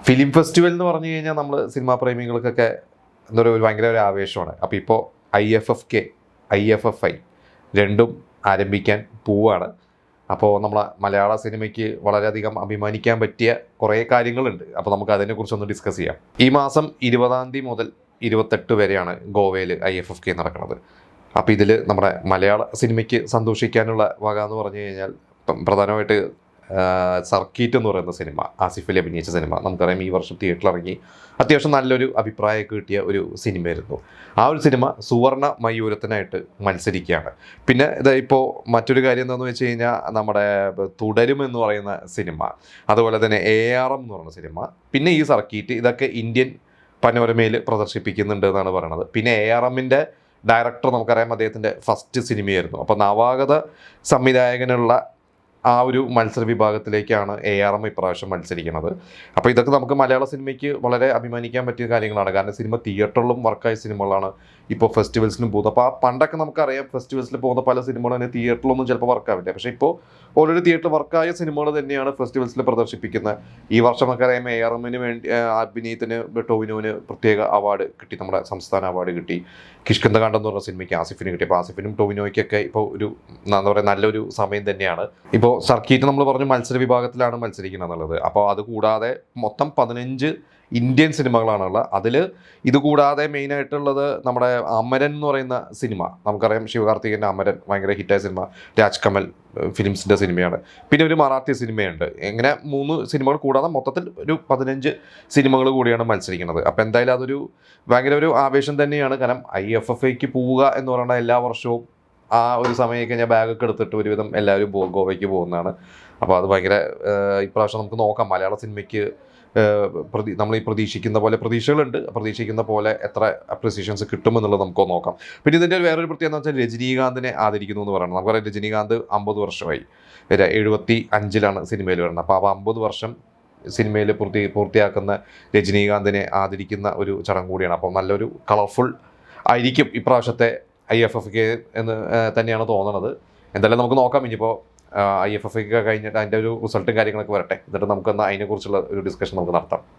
Film festival എന്ന് പറഞ്ഞു കഴിഞ്ഞാൽ നമ്മൾ സിനിമാ പ്രേമികൾക്കൊക്കെ എന്താ പറയുക ഒരു ഭയങ്കര ഒരു ആവേശമാണ്. അപ്പോൾ ഇപ്പോൾ IFFK IFFI രണ്ടും ആരംഭിക്കാൻ പോവുകയാണ്. അപ്പോൾ നമ്മളെ മലയാള സിനിമയ്ക്ക് വളരെയധികം അഭിമാനിക്കാൻ പറ്റിയ കുറേ കാര്യങ്ങളുണ്ട്. അപ്പോൾ നമുക്ക് അതിനെക്കുറിച്ചൊന്ന് ഡിസ്കസ് ചെയ്യാം. ഈ മാസം 20-ാം തീയതി മുതൽ 28 വരെയാണ് ഗോവയിൽ IFFK നടക്കുന്നത്. അപ്പോൾ ഇതിൽ നമ്മുടെ മലയാള സിനിമയ്ക്ക് സന്തോഷിക്കാനുള്ള വക എന്ന് പറഞ്ഞു കഴിഞ്ഞാൽ പ്രധാനമായിട്ട് സർക്കീറ്റ് എന്ന് പറയുന്ന സിനിമ, ആസിഫ് അലി അഭിനയിച്ച സിനിമ, നമുക്കറിയാം ഈ വർഷം തിയേറ്ററിൽ ഇറങ്ങി അത്യാവശ്യം നല്ലൊരു അഭിപ്രായമൊക്കെ കിട്ടിയ ഒരു സിനിമയായിരുന്നു. ആ ഒരു സിനിമ സുവർണ മയൂരത്തിനായിട്ട് മത്സരിക്കുകയാണ്. പിന്നെ ഇത് ഇപ്പോൾ മറ്റൊരു കാര്യം എന്താണെന്ന് വെച്ച് കഴിഞ്ഞാൽ നമ്മുടെ തുടരും എന്ന് പറയുന്ന സിനിമ, അതുപോലെ തന്നെ ARM എന്ന് പറയുന്ന സിനിമ, പിന്നെ ഈ സർക്കീറ്റ്, ഇതൊക്കെ ഇന്ത്യൻ പനോരമയിൽ പ്രദർശിപ്പിക്കുന്നുണ്ട് എന്നാണ് പറയുന്നത്. പിന്നെ ARMൻ്റെ ഡയറക്ടർ നമുക്കറിയാം, അദ്ദേഹത്തിൻ്റെ ഫസ്റ്റ് സിനിമയായിരുന്നു. അപ്പോൾ നവാഗത സംവിധായകനുള്ള ആ ഒരു മത്സര വിഭാഗത്തിലേക്കാണ് ARM ഇപ്രാവശ്യം മത്സരിക്കുന്നത്. അപ്പോൾ ഇതൊക്കെ നമുക്ക് മലയാള സിനിമയ്ക്ക് വളരെ അഭിമാനിക്കാൻ പറ്റിയ കാര്യങ്ങളാണ്. കാരണം സിനിമ തിയേറ്ററിലും വർക്കായ സിനിമകളാണ് ഇപ്പോൾ ഫെസ്റ്റിവൽസിനും പോകുന്നത്. അപ്പോൾ ആ പണ്ടൊക്കെ നമുക്കറിയാം ഫെസ്റ്റിവൽസിൽ പോകുന്ന പല സിനിമകളും തന്നെ തിയേറ്ററിലൊന്നും ചിലപ്പോൾ വർക്കാവില്ല. പക്ഷേ ഇപ്പോൾ ഓൾറെഡി തിയേറ്ററിൽ വർക്കായ സിനിമകൾ തന്നെയാണ് ഫെസ്റ്റിവൽസിൽ പ്രദർശിപ്പിക്കുന്നത്. ഈ വർഷം നമുക്കറിയാം ARMന് വേണ്ടി അഭിനയത്തിന് ടോവിനോവിന് പ്രത്യേക അവാർഡ് കിട്ടി, നമ്മുടെ സംസ്ഥാന അവാർഡ് കിട്ടി. കിഷ്കിന്ധകാണ്ഡം എന്ന് പറഞ്ഞ സിനിമയ്ക്ക് ആസിഫിന് കിട്ടി. അപ്പോൾ ആസിഫിനും ടോവിനോയ്ക്കൊക്കെ ഇപ്പോൾ ഒരു എന്താ പറയുക നല്ലൊരു സമയം തന്നെയാണ്. ഇപ്പോൾ സർക്കീറ്റ് നമ്മൾ പറഞ്ഞു മത്സര വിഭാഗത്തിലാണ് മത്സരിക്കുന്നത് എന്നുള്ളത്. അപ്പോൾ അതുകൂടാതെ മൊത്തം 15 ഇന്ത്യൻ സിനിമകളാണുള്ളത്. അതിൽ ഇതുകൂടാതെ മെയിനായിട്ടുള്ളത് നമ്മുടെ അമരൻ എന്ന് പറയുന്ന സിനിമ, നമുക്കറിയാം ശിവകാർത്തികേയൻ്റെ അമരൻ ഭയങ്കര ഹിറ്റായ സിനിമ, രാജ് കമൽ ഫിലിംസിൻ്റെ സിനിമയാണ്. പിന്നെ ഒരു മറാത്തി സിനിമയുണ്ട്. ഇങ്ങനെ 3 സിനിമകൾ കൂടാതെ മൊത്തത്തിൽ ഒരു 15 സിനിമകൾ കൂടിയാണ് മത്സരിക്കുന്നത്. അപ്പോൾ എന്തായാലും അതൊരു ഭയങ്കര ഒരു ആവേശം തന്നെയാണ്. കാരണം IFFK പോവുക എന്ന് പറയുന്നത് എല്ലാ വർഷവും ആ ഒരു സമയമൊക്കെ ഞാൻ ബാഗൊക്കെ എടുത്തിട്ട് ഒരുവിധം എല്ലാവരും ഗോവയ്ക്ക് പോകുന്നതാണ്. അപ്പോൾ അത് ഭയങ്കര ഇപ്രാവശ്യം നമുക്ക് നോക്കാം മലയാള സിനിമയ്ക്ക് നമ്മൾ ഈ പ്രതീക്ഷിക്കുന്ന പോലെ പ്രതീക്ഷകളുണ്ട്. പ്രതീക്ഷിക്കുന്ന പോലെ എത്ര അപ്രിസിയേഷൻസ് കിട്ടുമെന്നുള്ളത് നമുക്ക് നോക്കാം. പിന്നെ ഇതിൻ്റെ വേറൊരു പ്രത്യേകത എന്ന് വെച്ചാൽ രജനീകാന്തിനെ ആദരിക്കുന്നു എന്ന് പറയുന്നത്. നമുക്കറിയാം രജനീകാന്ത് 50 വർഷമായി, 75-ലാണ് സിനിമയിൽ വരുന്നത്. അപ്പോൾ 50 വർഷം സിനിമയിൽ പൂർത്തിയാക്കുന്ന രജനീകാന്തിനെ ആദരിക്കുന്ന ഒരു ചടങ്ങ് കൂടിയാണ്. അപ്പോൾ നല്ലൊരു കളർഫുൾ ആയിരിക്കും ഇപ്രാവശ്യത്തെ IFFK എന്ന് തന്നെയാണ് തോന്നുന്നത്. എന്തായാലും നമുക്ക് നോക്കാം. ഇനിയിപ്പോൾ IFFK കഴിഞ്ഞിട്ട് അതിൻ്റെ ഒരു റിസൾട്ടും കാര്യങ്ങളൊക്കെ വരട്ടെ, എന്നിട്ട് നമുക്കൊന്ന് അതിനെക്കുറിച്ചുള്ള ഒരു ഡിസ്കഷൻ നമുക്ക് നടത്താം.